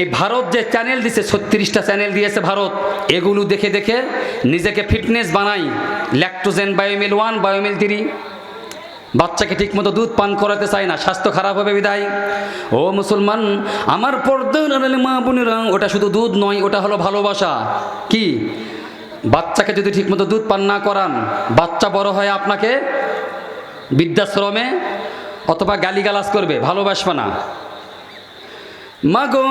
এই ভারত যে চ্যানেল দিছে 36টা চ্যানেল দিয়েছে ভারত, এগুলো দেখে দেখে নিজেকে ফিটনেস বানাই। ল্যাকটোজেন, বায়োমিল 1, বায়োমিল 3, বাচ্চাকে ঠিকমতো দুধ পান করাতে চায় না, স্বাস্থ্য খারাপ হবে বিদায়। ও মুসলমান, আমার পর্দার মা বোনেরা, ওটা শুধু দুধ নয়, ওটা হলো ভালোবাসা। কি? বাচ্চাকে যদি ঠিকমতো দুধ পান না করান, বাচ্চা বড় হয় আপনাকে বৃদ্ধাশ্রমে অথবা গালিগালাজ করবে, ভালোবাসবে না। মাগো,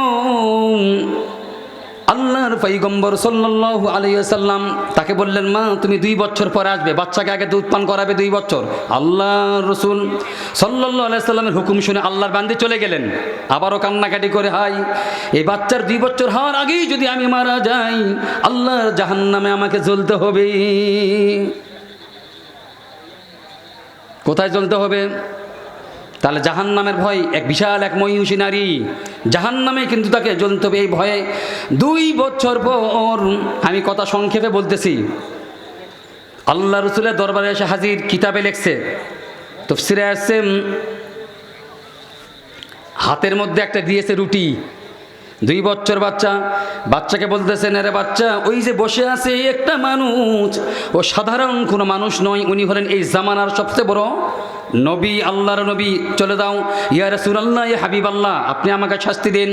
আল্লাহর পয়গম্বর সাল্লাল্লাহু আলাইহি ওয়াসাল্লাম তাকে বললেন, মা তুমি 2 বছর পরে আসবে, বাচ্চাকে আগে দুধ পান করাবে 2 বছর। আল্লাহর রাসূল সাল্লাল্লাহু আলাইহি ওয়াসাল্লামের হুকুম শুনে আল্লাহর বান্দী চলে গেলেন। আবারও কান্নাকাটি করে, হাই, এই বাচ্চার 2 বছর হওয়ার আগেই যদি আমি মারা যাই, আল্লাহর জাহান্নামে আমাকে জ্বলতে হবে। কোথায় জ্বলতে হবে? তাহলে জাহান্নামের ভয়, এক বিশাল এক মহিষী নারী, জাহান্নামে কিন্তু তাকে জ্বলতে হবে এই ভয়ে। 2 বছর পর, আমি কথা সংক্ষেপে বলতেছি, আল্লাহ রসুলের দরবারে এসে হাজির। কিতাবে লেখছে, তাফসীরে আসছে, হাতের মধ্যে একটা দিয়েছে রুটি। 2 বছর বাচ্চাকে বলতেছেন, আরে বাচ্চা, ওই যে বসে আছে একটা মানুষ, ও সাধারণ কোনো মানুষ নয়, উনি হলেন এই জামানার সবচেয়ে বড় নবী, আল্লাহর নবী। চলে যাও, ইয়া রাসূলুল্লাহ, ইয়া হাবিবাল্লাহ, আপনি আমাকে শাস্তি দিন।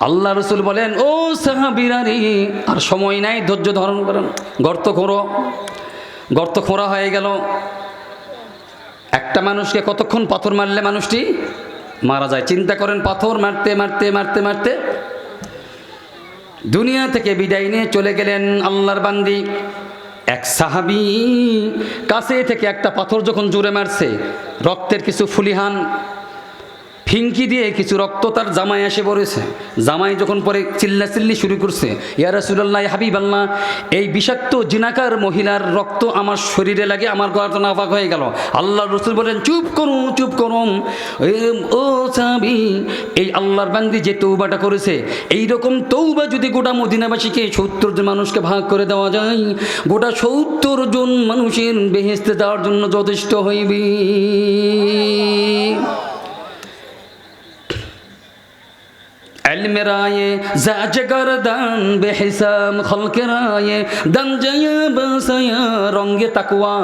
আল্লাহ রসুল বলেন, ও সাহাবীরা রে, আর সময় নাই, ধৈর্য ধারণ করেন। গর্ত খোঁড়া হয়ে গেল। একটা মানুষকে কতক্ষণ পাথর মারলে মানুষটি মারা যায়? চিন্তা করেন, পাথর মারতে মারতে মারতে মারতে দুনিয়া থেকে বিদায় নিয়ে চলে গেলেন আল্লাহর বান্দি। এক সাহাবী কাছে থেকে একটা পাথর যখন জোরে মারছে, রক্তের কিছু ফুলিহান, ফিঙ্কি দিয়ে কিছু রক্ত তার জামায় এসে পড়েছে। জামাই যখন পরে চিল্লাচিল্লি শুরু করছে, ইয়া রাসূলুল্লাহ, ইয়া হাবিবাল্লাহ, এই বিষাক্ত জিনাকার মহিলার রক্ত আমার শরীরে লাগে, আমার গলা নাপাক হয়ে গেল। আল্লাহর রাসূল বলেন, চুপ করুন। ও সাহাবী, এই আল্লাহর বান্দি যে তৌবাটা করেছে, এই রকম তৌবা যদি গোটা মদিনাবাসীকে 70 জন মানুষকে ভাগ করে দেওয়া যায়, গোটা 70 জন মানুষের বেহেশতে যাওয়ার জন্য যথেষ্ট হইবে। মেরায়ে জাজগরদান বেহিসাব খলকে রায়ে দান জয়া বসায়া রঙ্গে তাকওয়া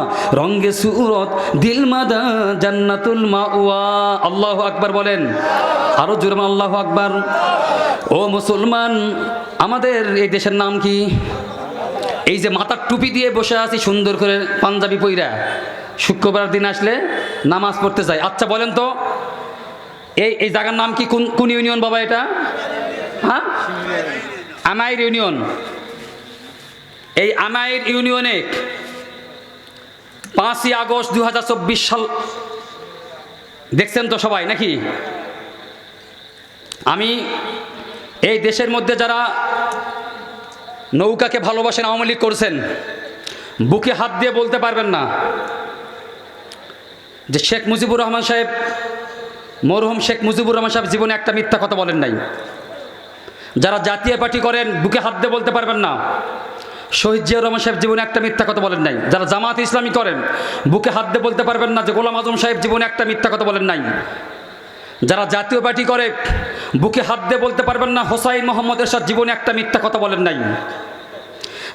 রঙ্গে সুরত দিল মাদা জান্নাতুল মাওয়া। আল্লাহু আকবার বলেন, আরো জোরে আল্লাহু আকবার। ও মুসলমান, আমাদের এই দেশের নাম কি? এই যে মাথার টুপি দিয়ে বসে আছি সুন্দর করে পাঞ্জাবি পইরা, শুক্রবার দিন আসলে নামাজ পড়তে যাই। আচ্ছা বলেন তো, এই জায়গার নাম কি? কোন ইউনিয়ন বাবা এটা? হ্যাঁ, আমাইর ইউনিয়ন। এই আমাইর ইউনিয়নে 5ই আগস্ট 2024 সাল দেখছেন তো সবাই নাকি? আমি এই দেশের মধ্যে যারা নৌকাকে ভালোবাসেন, আওয়ামী লীগ করছেন, বুকে হাত দিয়ে বলতে পারবেন না যে শেখ মুজিবুর রহমান সাহেব, মরহুম শেখ মুজিবুর রহমান সাহেব জীবনে একটা মিথ্যা কথা বলেন নাই। যারা জাতীয় পার্টি করেন, বুকে হাত দিয়ে বলতে পারবেন না শহীদ জিয়াউর রহমান সাহেব জীবনে একটা মিথ্যা কথা বলেন নাই। যারা জামাত ইসলামী করেন, বুকে হাত দিয়ে বলতে পারবেন না যে গোলাম আজম সাহেব জীবনে একটা মিথ্যা কথা বলেন নাই। যারা জাতীয় পার্টি করে, বুকে হাত দিয়ে বলতে পারবেন না হোসাইন মোহাম্মদ এরশাদ জীবনে একটা মিথ্যা কথা বলেন নাই।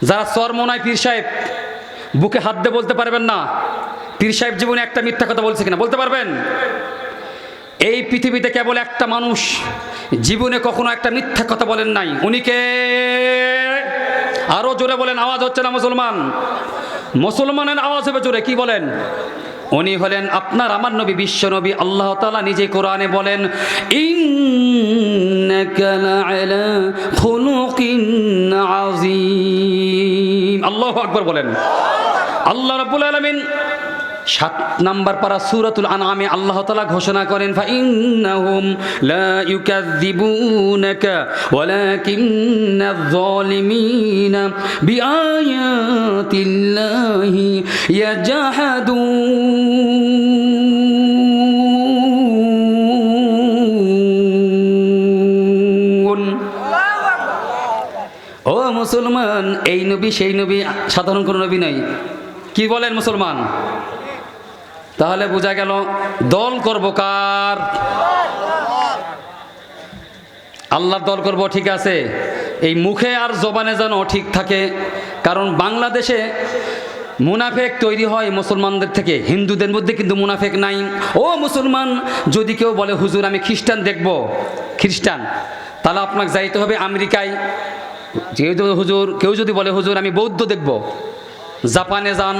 যারা চরমোনাই পীর সাহেব, বুকে হাত দিয়ে বলতে পারবেন না পীর সাহেব জীবনে একটা মিথ্যা কথা বলছে কিনা? বলতে পারবেন? এই পৃথিবীতে কেবল একটা মানুষ জীবনে কখনো একটা মিথ্যা কথা বলেন নাই। উনি কে? আরো জোরে বলেন, আওয়াজ হচ্ছে না মুসলমান। মুসলমানের আওয়াজ হবে জোরে, কি বলেন? উনি হলেন আপনার আমার নবী, বিশ্ব নবী। আল্লাহ তাআলা নিজে কোরআনে বলেন, ইন্নাকা লাআলা খুলুকিন আযীম। আল্লাহু আকবার বলেন। আল্লাহ রাব্বুল আলামিন 7 নম্বর পারা সূরাতুল আনআমে আল্লাহ তাআলা ঘোষণা করেন, ফাইন্নাহুম লা ইউকাযযিবুনাকা ওয়ালাকিন্নায যালিমিনা বিআয়াতিল্লাহি ইয়াজহাদুন। ও মুসলমান, এই নবী সেই নবী, সাধারণ কোনো নবী নয়। কি বলেন মুসলমান? তাহলে বোঝা গেল দল করব কার? আল্লাহর দল করব, ঠিক আছে, এই মুখে আর জবানে যেন ঠিক থাকে। কারণ বাংলাদেশে মুনাফেক তৈরি হয় মুসলমানদের থেকে, হিন্দুদের মধ্যে কিন্তু মুনাফেক নাই। ও মুসলমান, যদি কেউ বলে হুজুর আমি খ্রিস্টান দেখব, খ্রিস্টান, তাহলে আপনাকে যাইতে হবে আমেরিকায়। যেহেতু হুজুর, কেউ যদি বলে হুজুর আমি বৌদ্ধ দেখব, জাপানে যান।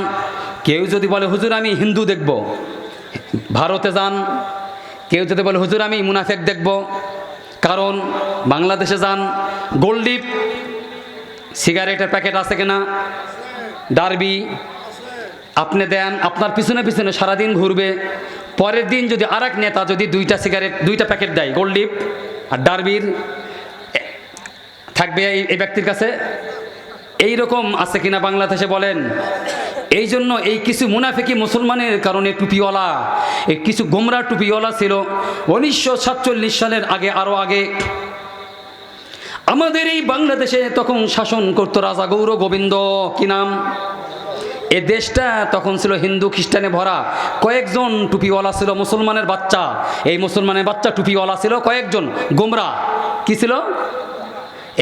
কেউ যদি বলে হুজুর আমি হিন্দু দেখব, ভারতে যান। কেউ যদি বলে হুজুর আমি মুনাফেক দেখব, কারণ বাংলাদেশে যান। গোলডিপ সিগারেটের প্যাকেট আছে কিনা, ডারবি আপনি দেন, আপনার পিছনে পিছনে সারাদিন ঘুরবে। পরের দিন যদি আর এক নেতা যদি দুইটা প্যাকেট দেয় গোলডিপ আর ডারবির, থাকবে এই ব্যক্তির কাছে? এই রকম আছে কিনা বাংলাদেশে বলেন? এই জন্য এই কিছু মুনাফিকি মুসলমানের কারণে টুপিওয়ালা, এই কিছু গোমরা টুপিওয়ালা ছিল 1947 সালের আগে, আরও আগে আমাদের এই বাংলাদেশে তখন শাসন করতো রাজা গৌর গোবিন্দ। কি নাম? এ দেশটা তখন ছিল হিন্দু খ্রিস্টানে ভরা। কয়েকজন টুপিওয়ালা ছিল মুসলমানের বাচ্চা, এই মুসলমানের বাচ্চা টুপিওয়ালা ছিল কয়েকজন। গোমরা কি ছিল?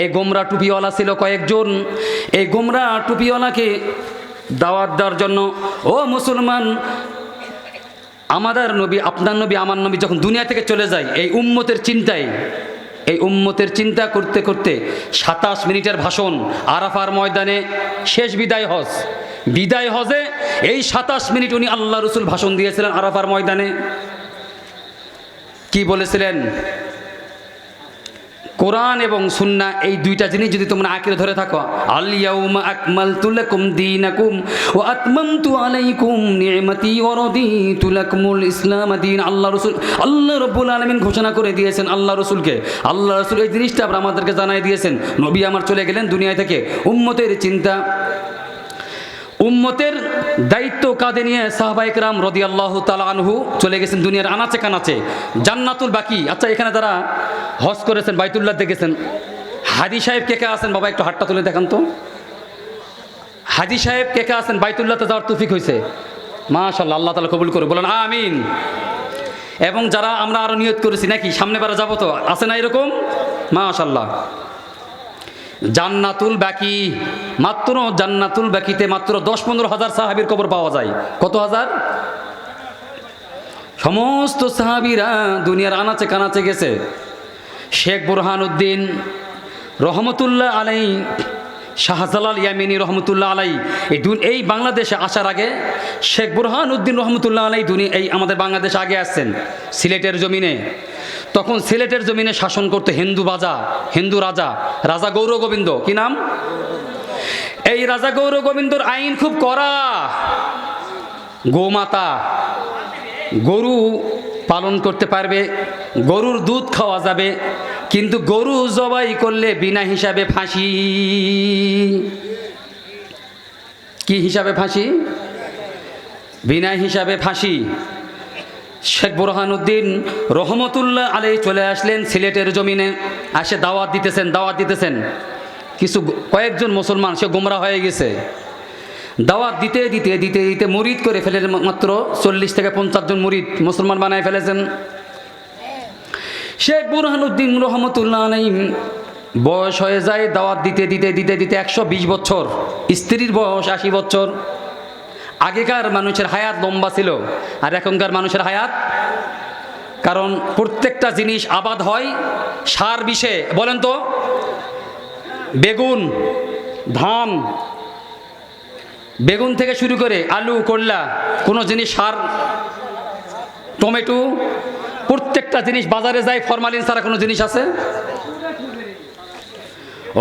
এই গোমরা টুপিওয়ালা ছিল কয়েকজন। এই গোমরা টুপিওয়ালাকে দাওয়াত দেওয়ার জন্য, ও মুসলমান, আমাদের নবী, আপনার নবী, আমার নবী যখন দুনিয়া থেকে চলে যায়, এই উম্মতের চিন্তায়, এই উম্মতের চিন্তা করতে করতে 27 মিনিটের ভাষণ আরাফার ময়দানে, শেষ বিদায় হজ, বিদায় হজে এই 27 মিনিট উনি আল্লাহ রসুল ভাষণ দিয়েছিলেন আরাফার ময়দানে। কি বলেছিলেন? কোরআন এবং সুন্নাহ এই দুইটা জিনিস যদি তোমরা আঁকড়ে ধরে থাকো, আল ইয়াউমা আকমালতু লাকুম দীনাকুম ওয়া আতমামতু আলাইকুম নি'মাতি ওয়া রাদিতু লাকুমুল ইসলাম দীন। আল্লাহ রাব্বুল আলামিন ঘোষণা করে দিয়েছেন আল্লাহ রাসূলকে। আল্লাহ রাসূল এই জিনিসটা আমাদেরকে জানাই দিয়েছেন। নবী আমার চলে গেলেন দুনিয়া থেকে, উম্মতের চিন্তা, উম্মতের দায়িত্ব কাঁধে নিয়ে সাহাবায়ে কেরাম রাদিয়াল্লাহু তাআলা আনহু চলে গেছেন দুনিয়ার আনাচে কানাচে। জান্নাতুল বাকি, আচ্ছা এখানে যারা হজ করেছেন, বাইতুল্লাহ দেখেছেন, হাজি সাহেব কে কে আছেন? বাবা একটু হাতটা তুলে দেখান তো। হাজি সাহেব কে কে আছেন বাইতুল্লাহতে যাওয়ার তৌফিক হয়েছে? মাশাআল্লাহ, আল্লাহ তাআলা কবুল করে, বলেন আমিন। এবং যারা আমরা আরো নিয়ত করেছি নাকি সামনে বারে যাবো, তো আছে না এরকম? মাশাআল্লাহ। জান্নাতুল বাকি, মাত্র জান্নাতুল বাকিতে মাত্র 10-15 হাজার সাহাবীর কবর পাওয়া যায়। কত হাজার? সমস্ত সাহাবীরা দুনিয়ার আনাচে কানাচে গেছে। শেখ বুরহানুদ্দিন রহমতুল্লাহ আলাই, শাহজালাল ইয়ামিনী রহমতুল্লাহ আলাই এই বাংলাদেশে আসার আগে শেখ বুরহানুদ্দিন রহমতুল্লাহ আলাই এই আমাদের বাংলাদেশে আগে আসছেন সিলেটের জমিনে। তখন সিলেটের জমিনে শাসন করতে হিন্দু রাজা, রাজা গৌর গোবিন্দ। কি নাম? এই রাজা গৌর গোবিন্দর আইন খুব কড়া। গোমাতা, গরু পালন করতে পারবে, গরুর দুধ খাওয়া যাবে, কিন্তু গরু জবাই করলে বিনা হিসাবে ফাঁসি। কি হিসাবে ফাঁসি? বিনা হিসাবে ফাঁসি। শেখ বুরহানুদ্দিন রহমতুল্লাহ আলাই চলে আসলেন সিলেটের জমিনে, আসে দাওয়াত দিতেছেন। কয়েকজন মুসলমান, সে গোমরা হয়ে গেছে, দাওয়াত দিতে দিতে দিতে দিতে মুরিদ করে ফেলে, মাত্র 40 থেকে 50 জন মুরিদ মুসলমান বানায় ফেলেছেন। শেখ বুরহানুদ্দিন রহমতুল্লাহ আলাই বয়স হয়ে যায়, দাওয়াত দিতে দিতে দিতে দিতে 120 বছর, স্ত্রীর বয়স 80 বছর। আগেকার মানুষের হায়াত লম্বা ছিল, আর এখনকার মানুষের হায়াত, কারণ প্রত্যেকটা জিনিস আবাদ হয় সার বিষে। বলেন তো, বেগুন, ধান, বেগুন থেকে শুরু করে আলু, করলা, কোনো জিনিস সার, টমেটো, প্রত্যেকটা জিনিস বাজারে যায় ফরমালিন ছাড়া কোনো জিনিস আছে?